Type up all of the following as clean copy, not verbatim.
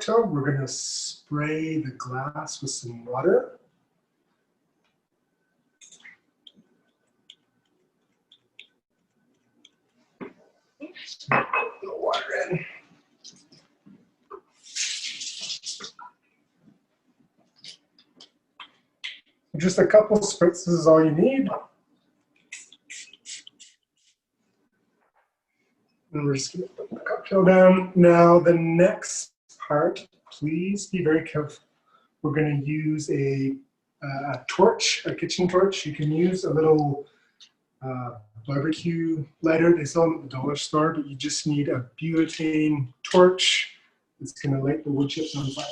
cocktail, we're going to spray the glass with some water. Just put the water in. Just a couple spritz is all you need. And we're just going to put the cocktail down. Now the next part, please be very careful. We're going to use a torch, a kitchen torch. You can use a little barbecue lighter. They sell them at the dollar store, but you just need a butane torch. It's going to light the wood chips on fire.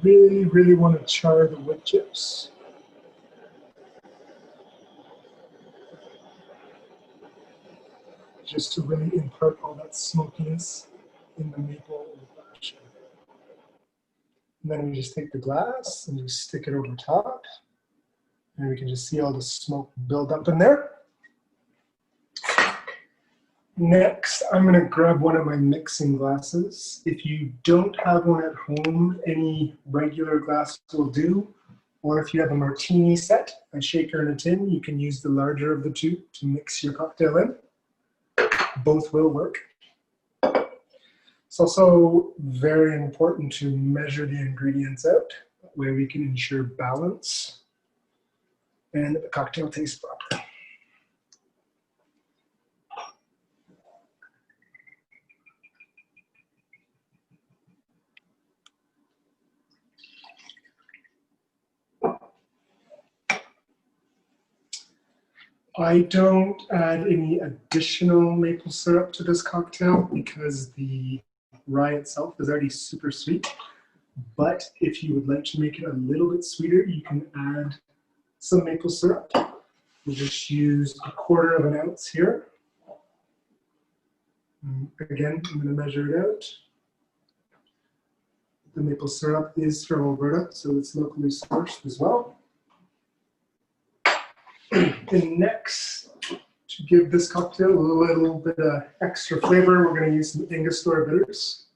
Really, really want to char the wood chips. Just to really impart all that smokiness in the maple action. And then we just take the glass and just stick it over top. And we can just see all the smoke build up in there. Next, I'm going to grab one of my mixing glasses. If you don't have one at home, any regular glass will do. Or if you have a martini set, a shaker and a tin, you can use the larger of the two to mix your cocktail in. Both will work. It's also very important to measure the ingredients out. That way we can ensure balance and that the cocktail tastes proper. I don't add any additional maple syrup to this cocktail because the rye itself is already super sweet. But if you would like to make it a little bit sweeter, you can add some maple syrup. We'll just use 1/4 ounce here. And again, I'm going to measure it out. The maple syrup is from Alberta, so it's locally sourced as well. And next, to give this cocktail a little bit of extra flavor, we're going to use some Angostura Bitters.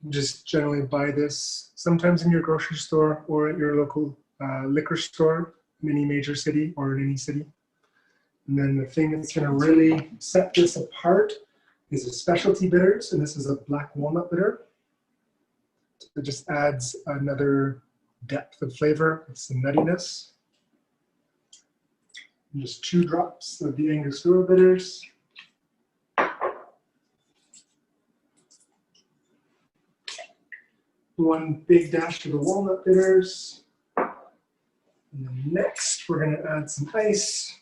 Just generally buy this sometimes in your grocery store or at your local liquor store in any major city or in any city. And then the thing that's going to really set this apart is a specialty bitters, and this is a black walnut bitter. It just adds another depth of flavor with some nuttiness. And just 2 drops of the Angostura Bitters. 1 big dash of the Walnut Bitters. And then next, we're going to add some ice.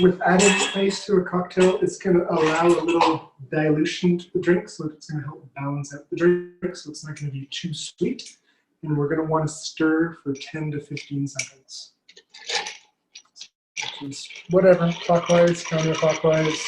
With adding ice to a cocktail, it's going to allow a little dilution to the drink, so it's going to help balance out the drink, so it's not going to be too sweet. And we're going to want to stir for 10 to 15 seconds. Just whatever, clockwise, counterclockwise.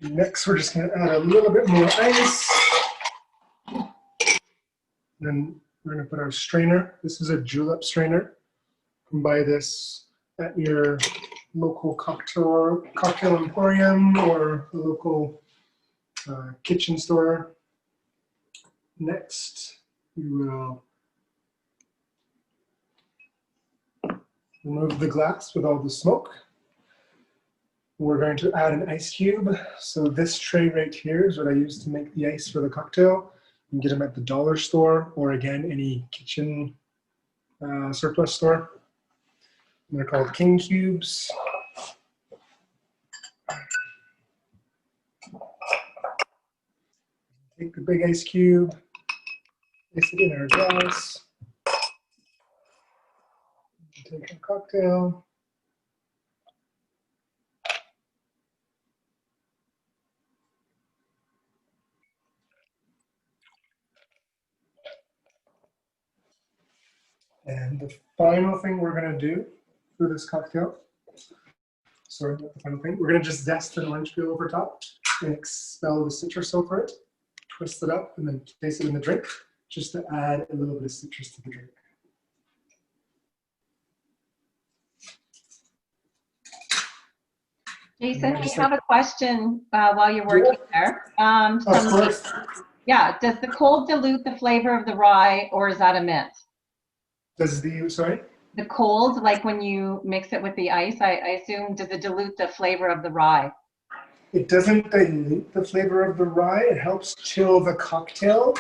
Next, we're just going to add a little bit more ice. Then we're going to put our strainer. This is a julep strainer. You can buy this at your local cocktail emporium or a local kitchen store. Next, we will remove the glass with all the smoke. We're going to add an ice cube. So this tray right here is what I use to make the ice for the cocktail. You can get them at the dollar store or again, any kitchen surplus store. They're called king cubes. Take the big ice cube, place it in our glass. Take our cocktail. And the final thing we're going to do for this cocktail, sorry, not the final thing, we're going to just zest an orange peel over top and expel the citrus over it, twist it up, and then place it in the drink just to add a little bit of citrus to the drink. Jason, we have a question while you're working there. Of course. Yeah, does the cold dilute the flavor of the rye, or is that a myth? Does the, sorry? The cold, like when you mix it with the ice, I assume, does it dilute the flavor of the rye? It doesn't dilute the flavor of the rye. It helps chill the cocktail,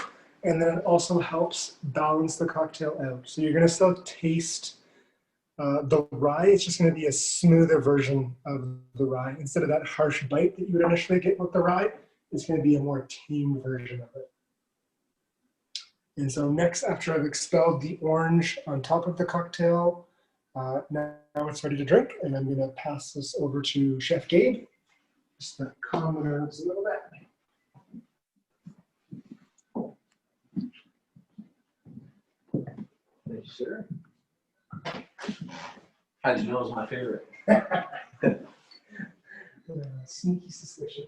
and then it also helps balance the cocktail out. So you're going to still taste the rye. It's just going to be a smoother version of the rye. Instead of that harsh bite that you would initially get with the rye, it's going to be a more tame version of it. And so next, after I've expelled the orange on top of the cocktail, now it's ready to drink, and I'm going to pass this over to Chef Gabe. Just to calm the nerves a little bit. Thank you, sir. How did you know it was my favorite? Sneaky suspicion.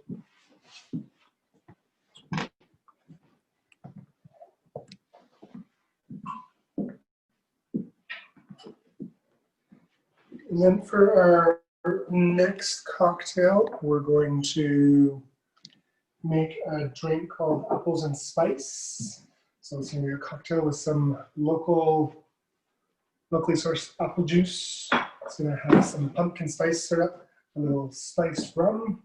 And then for our next cocktail, we're going to make a drink called Apples and Spice. So it's going to be a cocktail with some locally sourced apple juice. It's going to have some pumpkin spice syrup, a little spiced rum,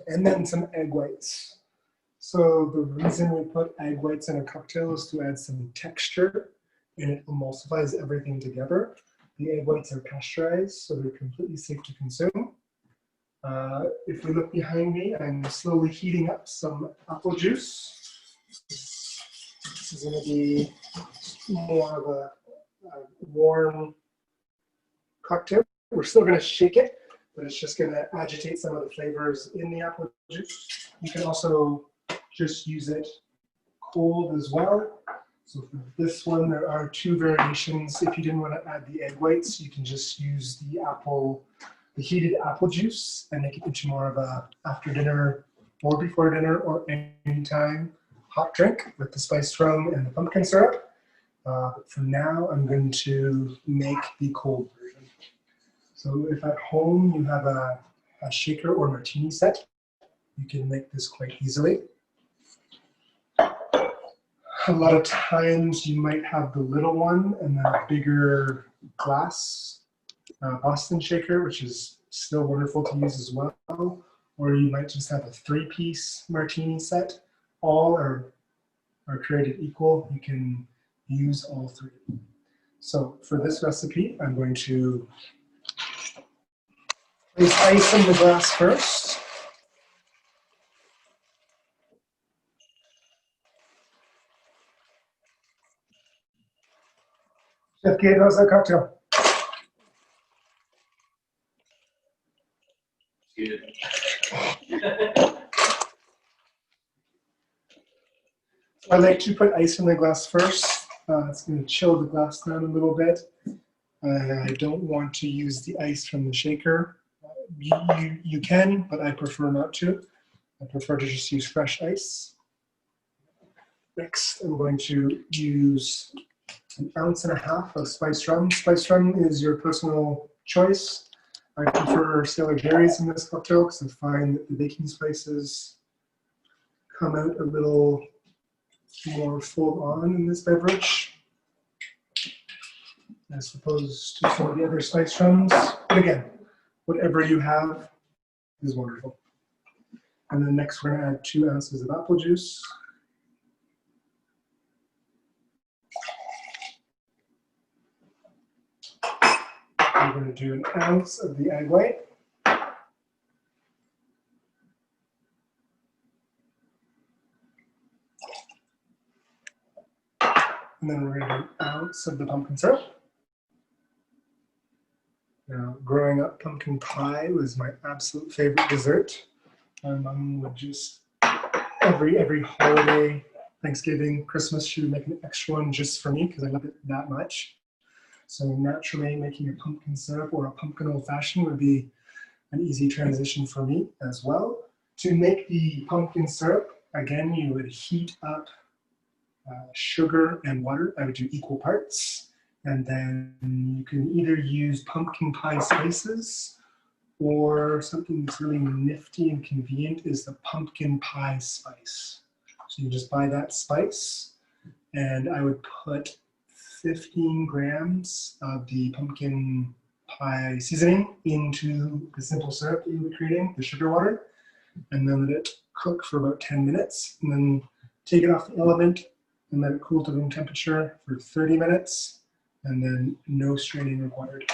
and then some egg whites. So the reason we put egg whites in a cocktail is to add some texture, and it emulsifies everything together. The egg whites are pasteurized, so they're completely safe to consume. If we look behind me, I'm slowly heating up some apple juice. This is going to be more of a warm cocktail. We're still going to shake it, but it's just going to agitate some of the flavors in the apple juice. You can also just use it cold as well. So for this one, there are two variations. If you didn't want to add the egg whites, you can just use the heated apple juice and make it into more of a after dinner or before dinner or anytime hot drink with the spiced rum and the pumpkin syrup. But for now, I'm going to make the cold version. So if at home you have a shaker or martini set, you can make this quite easily. A lot of times you might have the little one and then a bigger glass Boston shaker, which is still wonderful to use as well. Or you might just have a 3-piece martini set. All are created equal. You can use all 3. So for this recipe, I'm going to place ice in the glass first. Chef Gabe, how's that cocktail? Good. I like to put ice in the glass first. It's going to chill the glass down a little bit. I don't want to use the ice from the shaker. You can, but I prefer not to. I prefer to just use fresh ice. Next, I'm going to use 1.5 ounces of spiced rum. Spiced rum is your personal choice. I prefer Sailor Jerry's in this cocktail because I find that the baking spices come out a little more full on in this beverage as opposed to some of the other spiced rums. But again, whatever you have is wonderful. And then next we're going to add 2 ounces of apple juice. We're going to do 1 ounce of the egg white. And then we're going to do 1 ounce of the pumpkin syrup. Now, growing up, pumpkin pie was my absolute favorite dessert. My mom would just, every holiday, Thanksgiving, Christmas, she would make an extra one just for me because I love it that much. So naturally, making a pumpkin syrup or a pumpkin old fashioned would be an easy transition for me as well. To make the pumpkin syrup, again, you would heat up sugar and water. I would do equal parts. And then you can either use pumpkin pie spices, or something that's really nifty and convenient is the pumpkin pie spice. So you just buy that spice, and I would put 15 grams of the pumpkin pie seasoning into the simple syrup that you'll be creating, the sugar water, and then let it cook for about 10 minutes, and then take it off the element and let it cool to room temperature for 30 minutes, and then no straining required.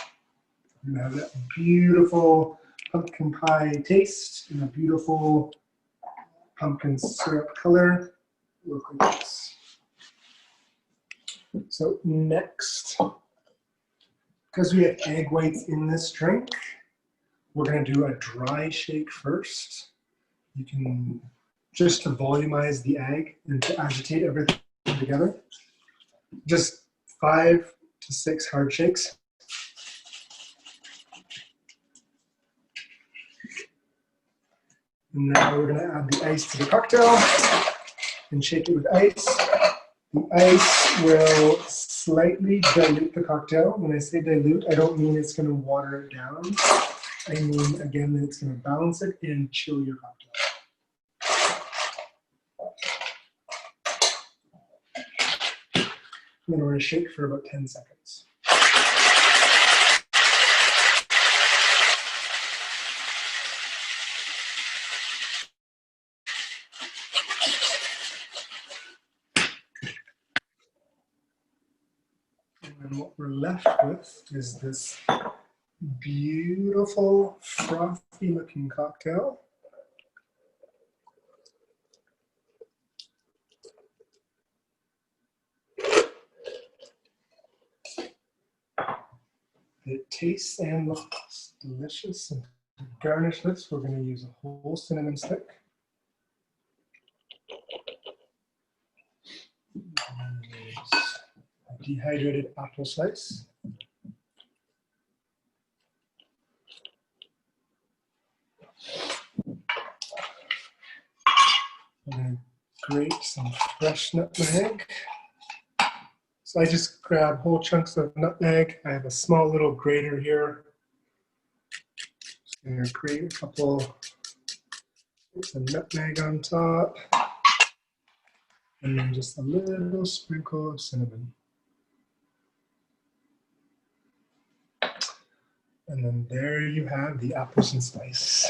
You're gonna have that beautiful pumpkin pie taste and a beautiful pumpkin syrup color. Look like this. So next, because we have egg whites in this drink, we're gonna do a dry shake first. You can, just to volumize the egg and to agitate everything together, just 5 to 6 hard shakes. And now we're gonna add the ice to the cocktail and shake it with ice. The ice will slightly dilute the cocktail. When I say dilute, I don't mean it's gonna water it down. I mean, again, that it's gonna balance it and chill your cocktail. And then we're gonna shake for about 10 seconds. And what we're left with is this beautiful, frothy looking cocktail. It tastes and looks delicious. And to garnish this, we're going to use a whole cinnamon stick. And a dehydrated apple slice. We're going to grate some fresh nutmeg. So I just grab whole chunks of nutmeg. I have a small little grater here. I'm going to grate a couple bits of nutmeg on top. And then just a little sprinkle of cinnamon. And then there you have the apples and spice.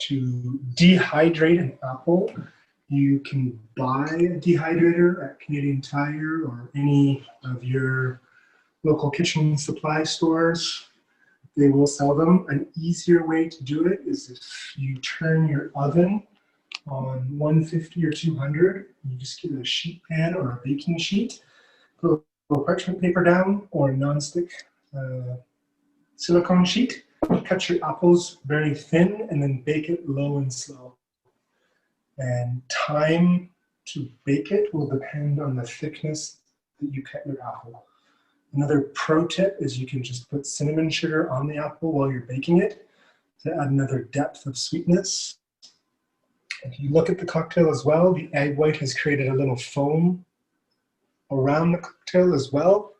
To dehydrate an apple, you can buy a dehydrator at Canadian Tire or any of your local kitchen supply stores. They will sell them. An easier way to do it is if you turn your oven on 150 or 200, you just get a sheet pan or a baking sheet, put a little parchment paper down or a nonstick silicone sheet, cut your apples very thin and then bake it low and slow. And time to bake it will depend on the thickness that you cut your apple. Another pro tip is you can just put cinnamon sugar on the apple while you're baking it to add another depth of sweetness. If you look at the cocktail as well, the egg white has created a little foam around the cocktail as well.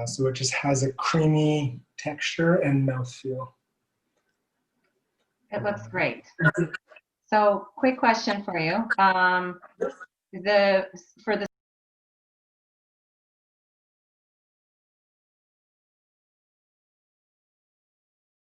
So it just has a creamy texture and mouthfeel. It looks great. So quick question for you. For the